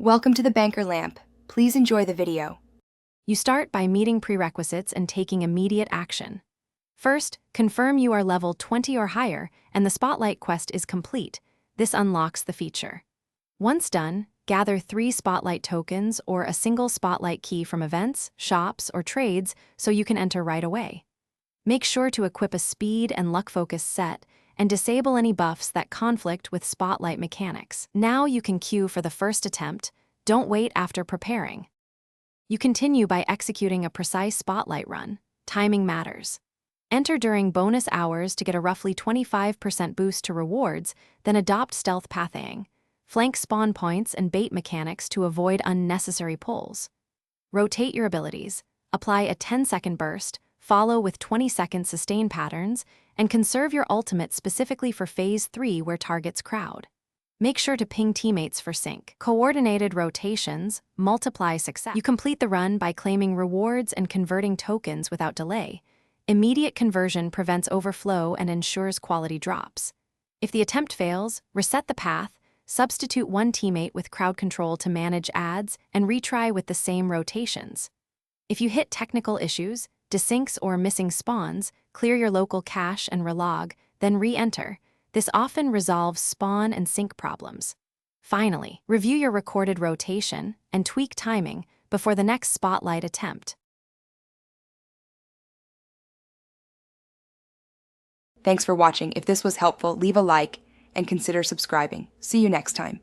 Welcome to the Banker Lamp. Please enjoy the video. You start by meeting prerequisites and taking immediate action. First, confirm you are level 20 or higher and the Spotlight quest is complete. This unlocks the feature. Once done, gather 3 Spotlight tokens or a single Spotlight key from events, shops, or trades so you can enter right away. Make sure to equip a speed and luck focus set and disable any buffs that conflict with Spotlight mechanics. Now you can queue for the first attempt. Don't wait after preparing. You continue by executing a precise Spotlight run. Timing matters. Enter during bonus hours to get a roughly 25% boost to rewards, then adopt stealth pathing. Flank spawn points and bait mechanics to avoid unnecessary pulls. Rotate your abilities. Apply a 10-second burst, follow with 20-second sustain patterns, and conserve your ultimate specifically for Phase 3 where targets crowd. Make sure to ping teammates for sync. Coordinated rotations multiply success. You complete the run by claiming rewards and converting tokens without delay. Immediate conversion prevents overflow and ensures quality drops. If the attempt fails, reset the path, substitute one teammate with crowd control to manage ads, and retry with the same rotations. If you hit technical issues, desyncs or missing spawns, clear your local cache and relog, then re-enter. This often resolves spawn and sync problems. Finally, review your recorded rotation and tweak timing before the next Spotlight attempt. Thanks for watching. If this was helpful, leave a like and consider subscribing. See you next time.